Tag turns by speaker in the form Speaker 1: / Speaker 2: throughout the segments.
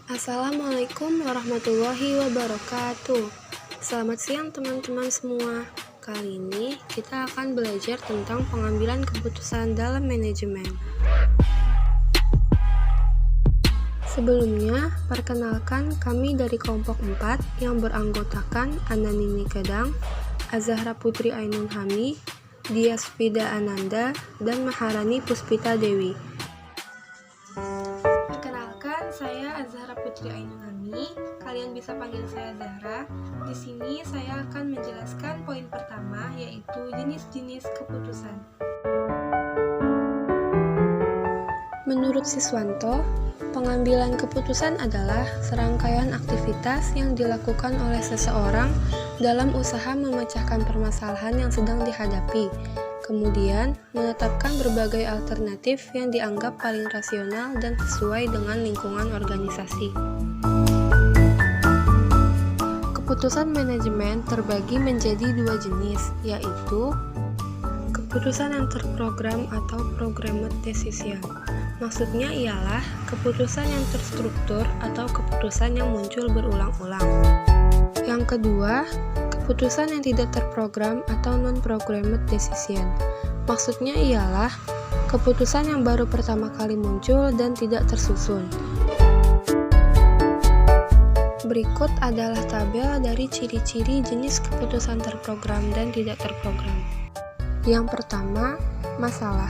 Speaker 1: Assalamualaikum warahmatullahi wabarakatuh. Selamat siang teman-teman semua. Kali ini kita akan belajar tentang pengambilan keputusan dalam manajemen. Sebelumnya, perkenalkan kami dari kelompok 4 yang beranggotakan Ananini Kadang, Azahra Putri Ainun Hami, Dias Fida Ananda, dan Maharani Puspita Dewi. Perkenalkan, saya Azahra Putri Ainun Hami. Kalian bisa panggil saya Zahra. Di sini saya akan menjelaskan poin pertama, yaitu jenis-jenis keputusan. Menurut Siswanto, pengambilan keputusan adalah serangkaian aktivitas yang dilakukan oleh seseorang dalam usaha memecahkan permasalahan yang sedang dihadapi, kemudian menetapkan berbagai alternatif yang dianggap paling rasional dan sesuai dengan lingkungan organisasi. Keputusan manajemen terbagi menjadi dua jenis, yaitu keputusan yang terprogram atau programmed decision. Maksudnya ialah keputusan yang terstruktur atau keputusan yang muncul berulang-ulang. Yang kedua, keputusan yang tidak terprogram atau non-programmed decision. Maksudnya ialah keputusan yang baru pertama kali muncul dan tidak tersusun. Berikut adalah tabel dari ciri-ciri jenis keputusan terprogram dan tidak terprogram. Yang pertama, masalah.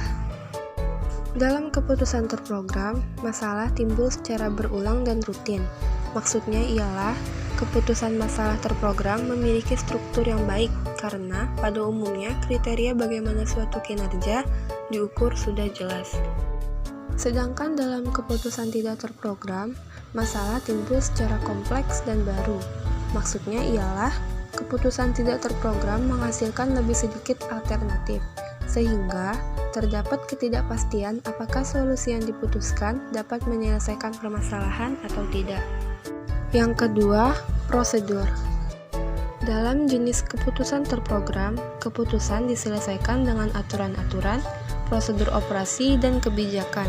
Speaker 1: Dalam keputusan terprogram, masalah timbul secara berulang dan rutin. Maksudnya ialah keputusan masalah terprogram memiliki struktur yang baik karena pada umumnya kriteria bagaimana suatu kinerja diukur sudah jelas. Sedangkan dalam keputusan tidak terprogram, masalah timbul secara kompleks dan baru. Maksudnya ialah keputusan tidak terprogram menghasilkan lebih sedikit alternatif, sehingga terdapat ketidakpastian apakah solusi yang diputuskan dapat menyelesaikan permasalahan atau tidak. Yang kedua, prosedur. Dalam jenis keputusan terprogram, keputusan diselesaikan dengan aturan-aturan, prosedur operasi, dan kebijakan.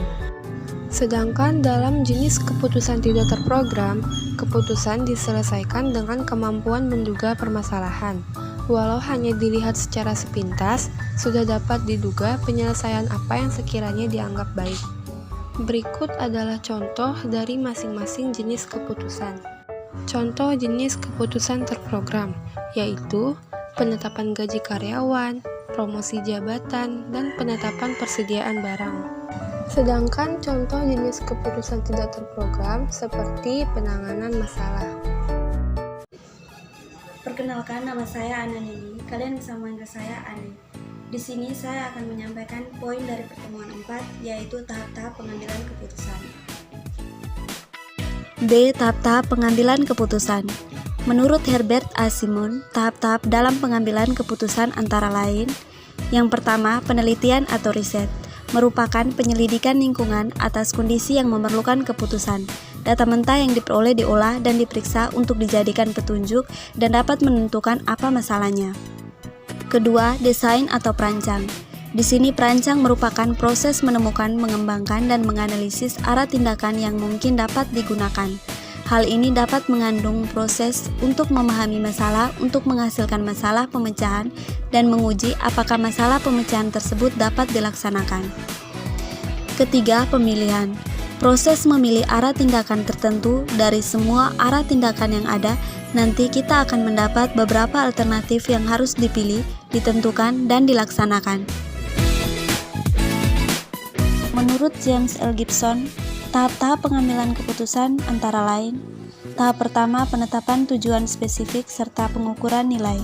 Speaker 1: Sedangkan dalam jenis keputusan tidak terprogram, keputusan diselesaikan dengan kemampuan menduga permasalahan. Walau hanya dilihat secara sepintas, sudah dapat diduga penyelesaian apa yang sekiranya dianggap baik. Berikut adalah contoh dari masing-masing jenis keputusan. Contoh jenis keputusan terprogram, yaitu penetapan gaji karyawan, promosi jabatan, dan penetapan persediaan barang. Sedangkan contoh jenis keputusan tidak terprogram seperti penanganan masalah.
Speaker 2: Perkenalkan, nama saya Ananini. Kalian bisa memanggil saya Ani. Di sini saya akan menyampaikan poin dari pertemuan 4, yaitu tahap-tahap pengambilan keputusan.
Speaker 3: D. Tahap-tahap pengambilan keputusan. Menurut Herbert A. Simon, tahap-tahap dalam pengambilan keputusan antara lain: yang pertama, penelitian atau riset, merupakan penyelidikan lingkungan atas kondisi yang memerlukan keputusan. Data mentah yang diperoleh diolah dan diperiksa untuk dijadikan petunjuk dan dapat menentukan apa masalahnya. Kedua, desain atau perancang. Di sini perancang merupakan proses menemukan, mengembangkan, dan menganalisis arah tindakan yang mungkin dapat digunakan. Hal ini dapat mengandung proses untuk memahami masalah, untuk menghasilkan masalah pemecahan, dan menguji apakah masalah pemecahan tersebut dapat dilaksanakan. Ketiga, pemilihan. Proses memilih arah tindakan tertentu dari semua arah tindakan yang ada. Nanti kita akan mendapat beberapa alternatif yang harus dipilih, ditentukan, dan dilaksanakan. Menurut James L. Gibson, tahap-tahap pengambilan keputusan antara lain: tahap pertama, penetapan tujuan spesifik serta pengukuran nilai.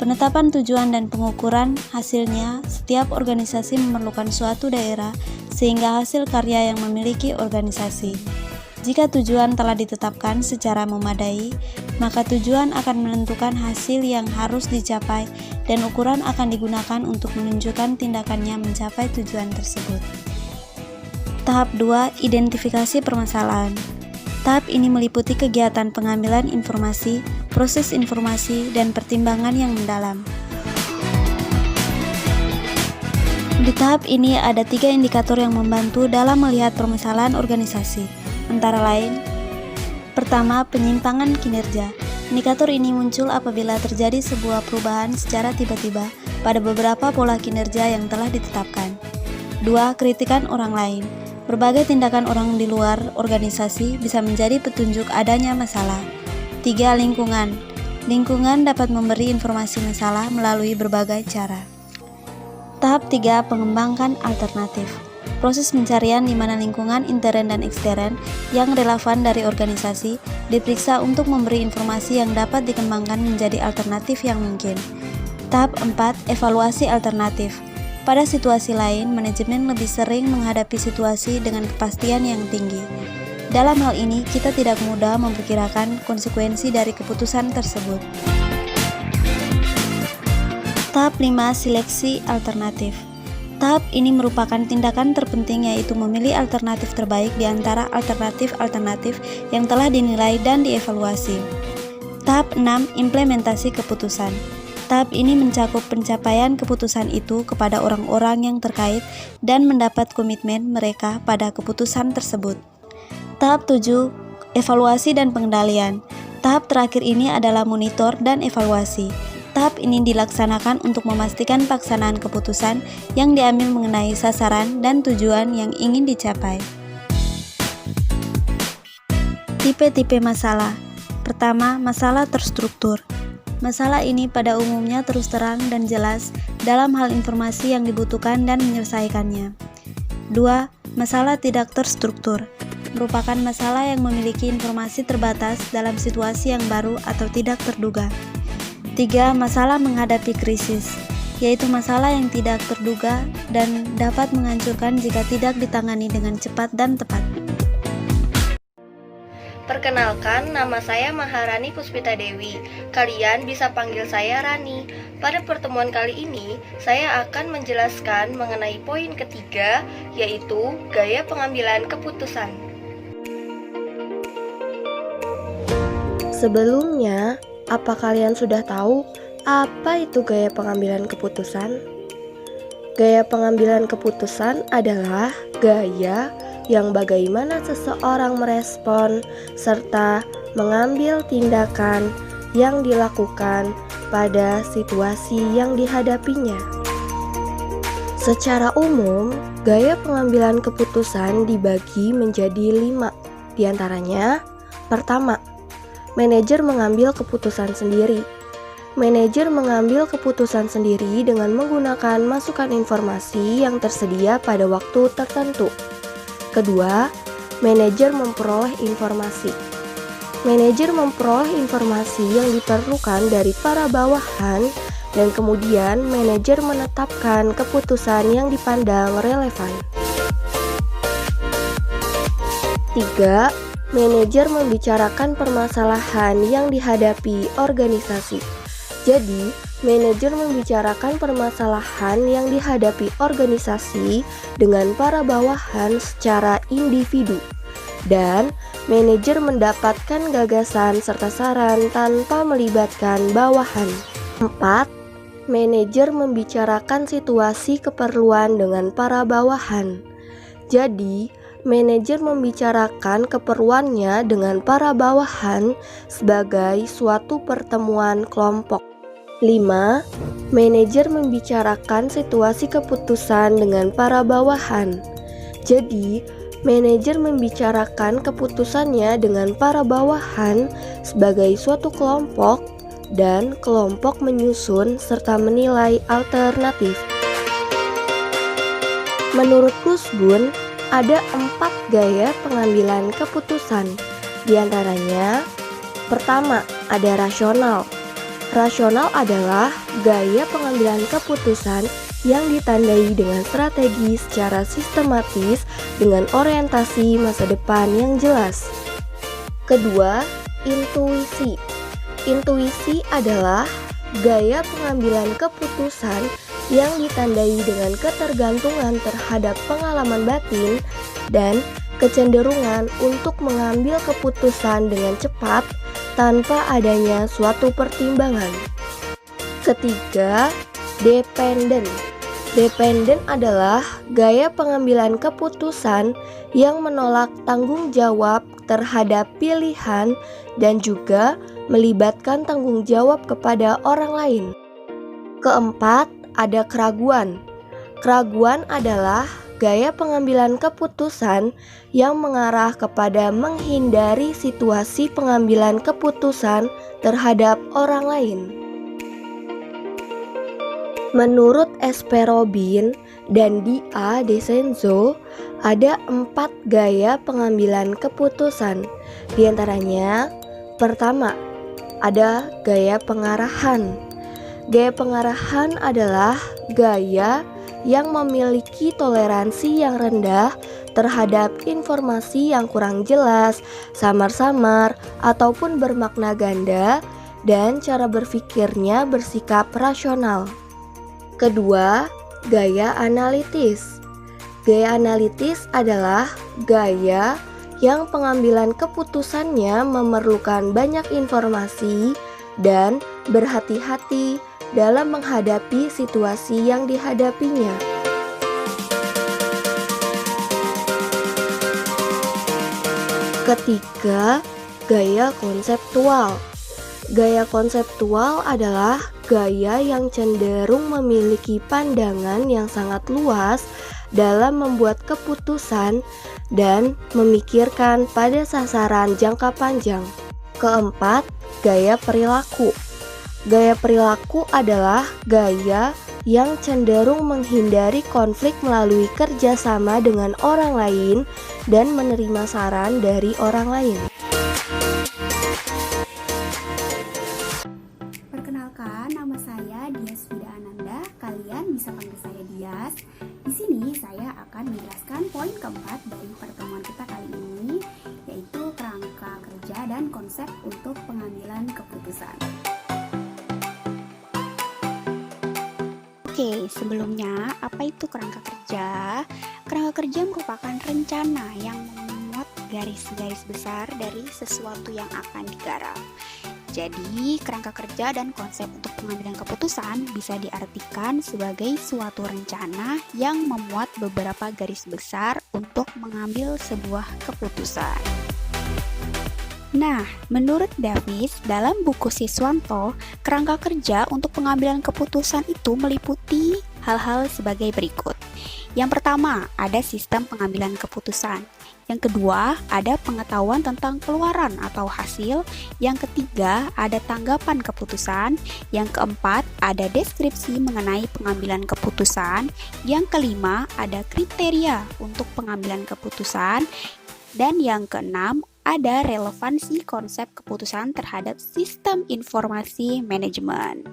Speaker 3: Penetapan tujuan dan pengukuran hasilnya, setiap organisasi memerlukan suatu daerah sehingga hasil karya yang memiliki organisasi. Jika tujuan telah ditetapkan secara memadai, maka tujuan akan menentukan hasil yang harus dicapai dan ukuran akan digunakan untuk menunjukkan tindakannya mencapai tujuan tersebut. Tahap 2, identifikasi permasalahan. Tahap ini meliputi kegiatan pengambilan informasi, proses informasi, dan pertimbangan yang mendalam. Di tahap ini ada 3 indikator yang membantu dalam melihat permasalahan organisasi, antara lain: Pertama, penyimpangan kinerja. Indikator ini muncul apabila terjadi sebuah perubahan secara tiba-tiba pada beberapa pola kinerja yang telah ditetapkan. 2. Kritikan orang lain. Berbagai tindakan orang di luar organisasi bisa menjadi petunjuk adanya masalah. 3. Lingkungan. Lingkungan dapat memberi informasi masalah melalui berbagai cara. Tahap 3. Pengembangkan alternatif. Proses pencarian di mana lingkungan intern dan ekstern yang relevan dari organisasi diperiksa untuk memberi informasi yang dapat dikembangkan menjadi alternatif yang mungkin. Tahap 4. Evaluasi alternatif. Pada situasi lain, manajemen lebih sering menghadapi situasi dengan kepastian yang tinggi. Dalam hal ini, kita tidak mudah memperkirakan konsekuensi dari keputusan tersebut. Tahap 5. Seleksi alternatif. Tahap ini merupakan tindakan terpenting, yaitu memilih alternatif terbaik di antara alternatif-alternatif yang telah dinilai dan dievaluasi. Tahap 6. Implementasi keputusan. Tahap ini mencakup pencapaian keputusan itu kepada orang-orang yang terkait dan mendapat komitmen mereka pada keputusan tersebut. Tahap 7. Evaluasi dan pengendalian. Tahap terakhir ini adalah monitor dan evaluasi. Tahap ini dilaksanakan untuk memastikan pelaksanaan keputusan yang diambil mengenai sasaran dan tujuan yang ingin dicapai. Tipe-tipe masalah. Pertama, masalah terstruktur. Masalah ini pada umumnya terus terang dan jelas dalam hal informasi yang dibutuhkan dan menyelesaikannya. 2. Masalah tidak terstruktur. Merupakan masalah yang memiliki informasi terbatas dalam situasi yang baru atau tidak terduga. 3. Masalah menghadapi krisis, yaitu masalah yang tidak terduga dan dapat menghancurkan jika tidak ditangani dengan cepat dan tepat.
Speaker 1: Perkenalkan, nama saya Maharani Puspita Dewi. Kalian bisa panggil saya Rani. Pada pertemuan kali ini, saya akan menjelaskan mengenai poin ketiga, yaitu gaya pengambilan keputusan.
Speaker 4: Sebelumnya, apa kalian sudah tahu apa itu gaya pengambilan keputusan? Gaya pengambilan keputusan adalah gaya yang bagaimana seseorang merespon serta mengambil tindakan yang dilakukan pada situasi yang dihadapinya. Secara umum, gaya pengambilan keputusan dibagi menjadi 5. Di antaranya, pertama, manajer mengambil keputusan sendiri. Manajer mengambil keputusan sendiri dengan menggunakan masukan informasi yang tersedia pada waktu tertentu. Kedua, manajer memperoleh informasi. Manajer memperoleh informasi yang diperlukan dari para bawahan dan kemudian manajer menetapkan keputusan yang dipandang relevan. 3. Manajer membicarakan permasalahan yang dihadapi organisasi. Jadi, manajer membicarakan permasalahan yang dihadapi organisasi dengan para bawahan secara individu. Dan, manajer mendapatkan gagasan serta saran tanpa melibatkan bawahan. 4. Manajer membicarakan situasi keperluan dengan para bawahan. Jadi, manajer membicarakan keperluannya dengan para bawahan sebagai suatu pertemuan kelompok. 5. Manajer membicarakan situasi keputusan dengan para bawahan. Jadi, manajer membicarakan keputusannya dengan para bawahan sebagai suatu kelompok dan kelompok menyusun serta menilai alternatif. Menurut Kusbun, ada 4 gaya pengambilan keputusan. Di antaranya, pertama, ada rasional. Rasional adalah gaya pengambilan keputusan yang ditandai dengan strategi secara sistematis dengan orientasi masa depan yang jelas. Kedua, intuisi. Intuisi adalah gaya pengambilan keputusan yang ditandai dengan ketergantungan terhadap pengalaman batin dan kecenderungan untuk mengambil keputusan dengan cepat tanpa adanya suatu pertimbangan. Ketiga, dependen. Dependen adalah gaya pengambilan keputusan yang menolak tanggung jawab terhadap pilihan dan juga melibatkan tanggung jawab kepada orang lain. Keempat, ada keraguan. Keraguan adalah gaya pengambilan keputusan yang mengarah kepada menghindari situasi pengambilan keputusan terhadap orang lain. Menurut S.P. Robin dan D.A. DeCenzo, ada 4 gaya pengambilan keputusan. Di antaranya, pertama, ada gaya pengarahan. Gaya pengarahan adalah gaya yang memiliki toleransi yang rendah terhadap informasi yang kurang jelas, samar-samar, ataupun bermakna ganda, dan cara berpikirnya bersikap rasional. Kedua, gaya analitis. Gaya analitis adalah gaya yang pengambilan keputusannya memerlukan banyak informasi dan berhati-hati dalam menghadapi situasi yang dihadapinya. Ketiga, gaya konseptual. Gaya konseptual adalah gaya yang cenderung memiliki pandangan yang sangat luas dalam membuat keputusan dan memikirkan pada sasaran jangka panjang. Keempat, gaya perilaku. Gaya perilaku adalah gaya yang cenderung menghindari konflik melalui kerjasama dengan orang lain dan menerima saran dari orang lain.
Speaker 5: Perkenalkan, nama saya Dias Vida Ananda. Kalian bisa panggil saya Dias. Di sini saya akan menjelaskan poin keempat dari pertemuan kita kali ini, yaitu kerangka kerja dan konsep untuk pengambilan keputusan. Oke, sebelumnya apa itu kerangka kerja? Kerangka kerja merupakan rencana yang memuat garis-garis besar dari sesuatu yang akan digarap. Jadi, kerangka kerja dan konsep untuk pengambilan keputusan bisa diartikan sebagai suatu rencana yang memuat beberapa garis besar untuk mengambil sebuah keputusan. Nah, menurut Davis, dalam buku Siswanto, kerangka kerja untuk pengambilan keputusan itu meliputi hal-hal sebagai berikut. Yang pertama, ada sistem pengambilan keputusan. Yang kedua, ada pengetahuan tentang keluaran atau hasil. Yang ketiga, ada tanggapan keputusan. Yang keempat, ada deskripsi mengenai pengambilan keputusan. Yang kelima, ada kriteria untuk pengambilan keputusan. Dan yang keenam, ada relevansi konsep keputusan terhadap sistem informasi manajemen.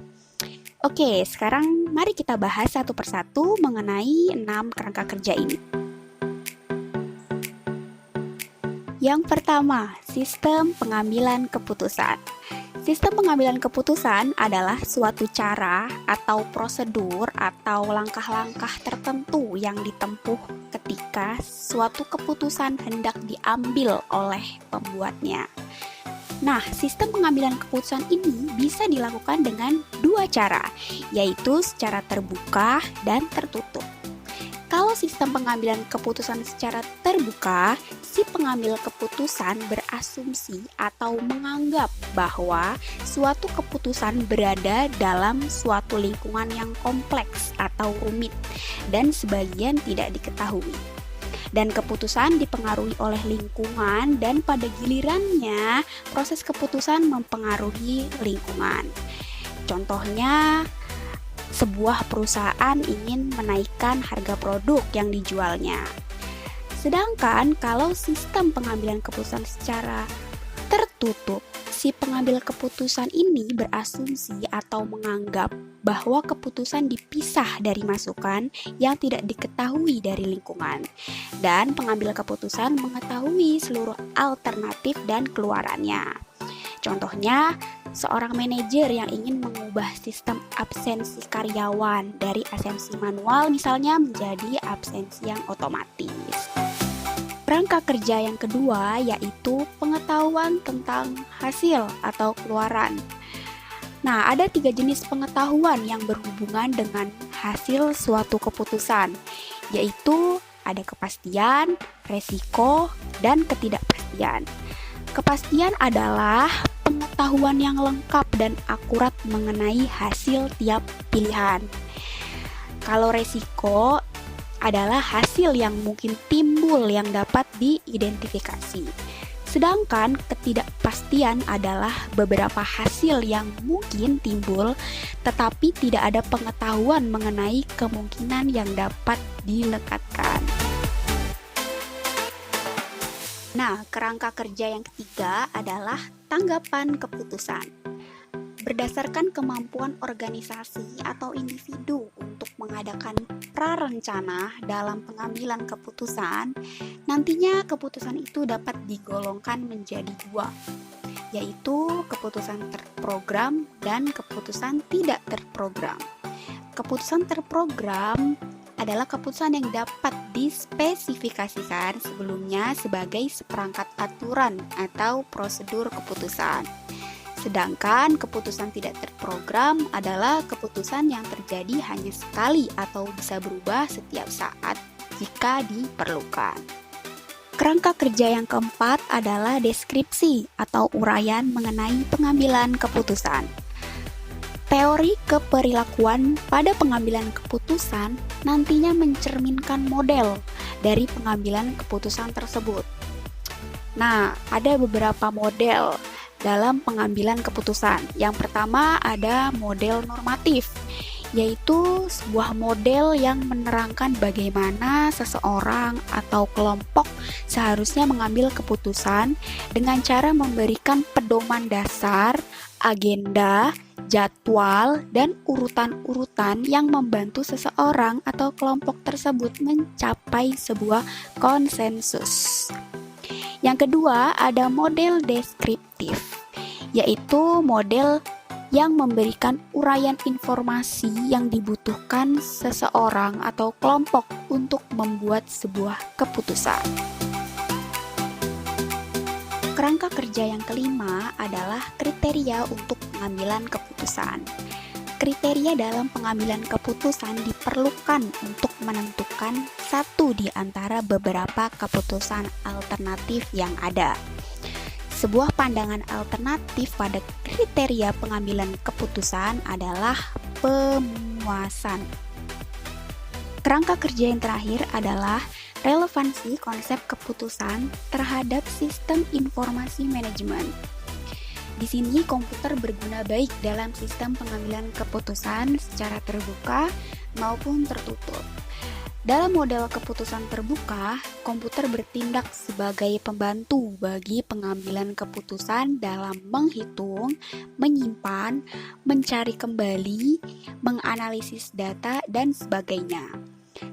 Speaker 5: Oke, sekarang mari kita bahas satu persatu mengenai 6 kerangka kerja ini. Yang pertama, sistem pengambilan keputusan. Sistem pengambilan keputusan adalah suatu cara atau prosedur atau langkah-langkah tertentu yang ditempuh ketika suatu keputusan hendak diambil oleh pembuatnya. Nah, sistem pengambilan keputusan ini bisa dilakukan dengan 2 cara, yaitu secara terbuka dan tertutup. Kalau sistem pengambilan keputusan secara terbuka, si pengambil keputusan berasumsi atau menganggap bahwa suatu keputusan berada dalam suatu lingkungan yang kompleks atau rumit dan sebagian tidak diketahui. Dan keputusan dipengaruhi oleh lingkungan dan pada gilirannya proses keputusan mempengaruhi lingkungan. Contohnya, sebuah perusahaan ingin menaikkan harga produk yang dijualnya. Sedangkan kalau sistem pengambilan keputusan secara tertutup, si pengambil keputusan ini berasumsi atau menganggap bahwa keputusan dipisah dari masukan yang tidak diketahui dari lingkungan. Dan pengambil keputusan mengetahui seluruh alternatif dan keluarannya. Contohnya, seorang manajer yang ingin mengubah sistem absensi karyawan dari absensi manual misalnya menjadi absensi yang otomatis. Kerangka kerja yang kedua yaitu pengetahuan tentang hasil atau keluaran. Nah, ada 3 jenis pengetahuan yang berhubungan dengan hasil suatu keputusan, yaitu ada kepastian, resiko, dan ketidakpastian. Kepastian adalah pengetahuan yang lengkap dan akurat mengenai hasil tiap pilihan. Kalau resiko adalah hasil yang mungkin timbul yang dapat diidentifikasi. Sedangkan ketidakpastian adalah beberapa hasil yang mungkin timbul tetapi tidak ada pengetahuan mengenai kemungkinan yang dapat dilekatkan. Nah, kerangka kerja yang ketiga adalah tanggapan keputusan. Berdasarkan kemampuan organisasi atau individu untuk mengadakan prarencana dalam pengambilan keputusan, nantinya keputusan itu dapat digolongkan menjadi dua, yaitu keputusan terprogram dan keputusan tidak terprogram. Keputusan terprogram adalah keputusan yang dapat dispesifikasikan sebelumnya sebagai seperangkat aturan atau prosedur keputusan. Sedangkan keputusan tidak terprogram adalah keputusan yang terjadi hanya sekali atau bisa berubah setiap saat jika diperlukan. Kerangka kerja yang keempat adalah deskripsi atau uraian mengenai pengambilan keputusan. Teori keperilakuan pada pengambilan keputusan nantinya mencerminkan model dari pengambilan keputusan tersebut. Nah, ada beberapa model dalam pengambilan keputusan. Yang pertama ada model normatif, yaitu sebuah model yang menerangkan bagaimana seseorang atau kelompok seharusnya mengambil keputusan dengan cara memberikan pedoman dasar, agenda, jadwal, dan urutan-urutan yang membantu seseorang atau kelompok tersebut mencapai sebuah konsensus. Yang kedua, ada model deskriptif, yaitu model yang memberikan uraian informasi yang dibutuhkan seseorang atau kelompok untuk membuat sebuah keputusan. Kerangka kerja yang kelima adalah kriteria untuk pengambilan keputusan. Kriteria dalam pengambilan keputusan diperlukan untuk menentukan satu di antara beberapa keputusan alternatif yang ada. Sebuah pandangan alternatif pada kriteria pengambilan keputusan adalah pemuasan. Kerangka kerja yang terakhir adalah relevansi konsep keputusan terhadap sistem informasi manajemen. Di sini komputer berguna baik dalam sistem pengambilan keputusan secara terbuka maupun tertutup. Dalam model keputusan terbuka, komputer bertindak sebagai pembantu bagi pengambilan keputusan dalam menghitung, menyimpan, mencari kembali, menganalisis data, dan sebagainya.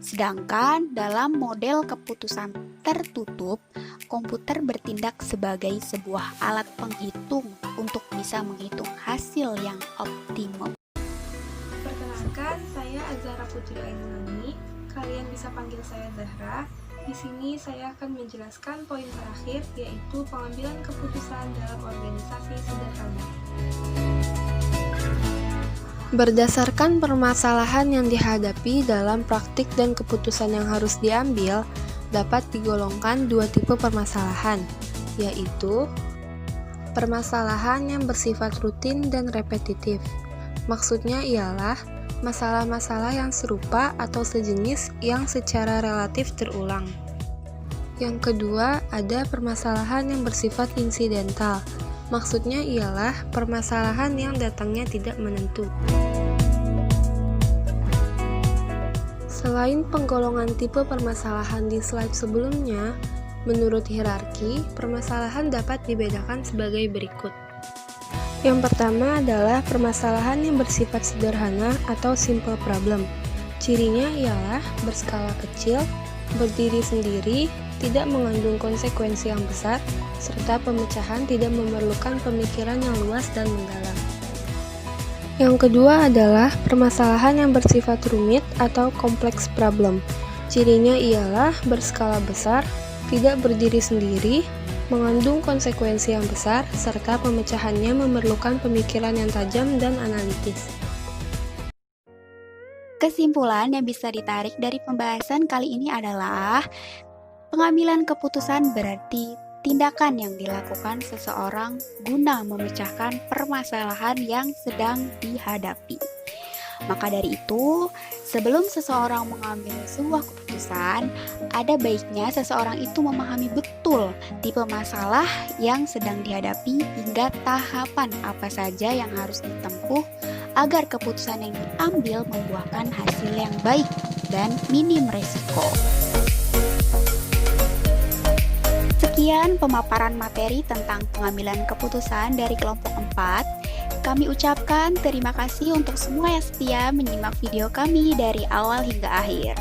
Speaker 5: Sedangkan dalam model keputusan tertutup, komputer bertindak sebagai sebuah alat penghitung untuk bisa menghitung hasil yang optimum.
Speaker 1: Perkenalkan, saya Azhara Putri Ainulani. Kalian bisa panggil saya Zahra. Di sini saya akan menjelaskan poin terakhir, yaitu pengambilan keputusan dalam organisasi sederhana. Berdasarkan permasalahan yang dihadapi dalam praktik dan keputusan yang harus diambil, dapat digolongkan dua tipe permasalahan, yaitu permasalahan yang bersifat rutin dan repetitif. Maksudnya ialah masalah-masalah yang serupa atau sejenis yang secara relatif terulang. Yang kedua, ada permasalahan yang bersifat insidental. Maksudnya ialah permasalahan yang datangnya tidak menentu. Selain penggolongan tipe permasalahan di slide sebelumnya, menurut hierarki, permasalahan dapat dibedakan sebagai berikut. Yang pertama adalah permasalahan yang bersifat sederhana atau simple problem. Cirinya ialah berskala kecil, berdiri sendiri, tidak mengandung konsekuensi yang besar, serta pemecahan tidak memerlukan pemikiran yang luas dan mendalam. Yang kedua adalah permasalahan yang bersifat rumit atau kompleks problem. Cirinya ialah berskala besar, tidak berdiri sendiri, mengandung konsekuensi yang besar, serta pemecahannya memerlukan pemikiran yang tajam dan analitis.
Speaker 5: Kesimpulan yang bisa ditarik dari pembahasan kali ini adalah pengambilan keputusan berarti tindakan yang dilakukan seseorang guna memecahkan permasalahan yang sedang dihadapi. Maka dari itu, sebelum seseorang mengambil sebuah keputusan, ada baiknya seseorang itu memahami betul tipe masalah yang sedang dihadapi hingga tahapan apa saja yang harus ditempuh agar keputusan yang diambil membuahkan hasil yang baik dan minim resiko. Sekian pemaparan materi tentang pengambilan keputusan dari kelompok 4. Kami ucapkan terima kasih untuk semua yang setia menyimak video kami dari awal hingga akhir.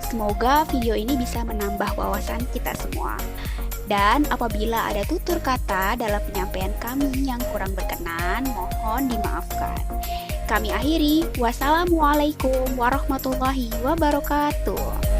Speaker 5: Semoga video ini bisa menambah wawasan kita semua. Dan apabila ada tutur kata dalam penyampaian kami yang kurang berkenan, mohon dimaafkan. Kami akhiri, wassalamualaikum warahmatullahi wabarakatuh.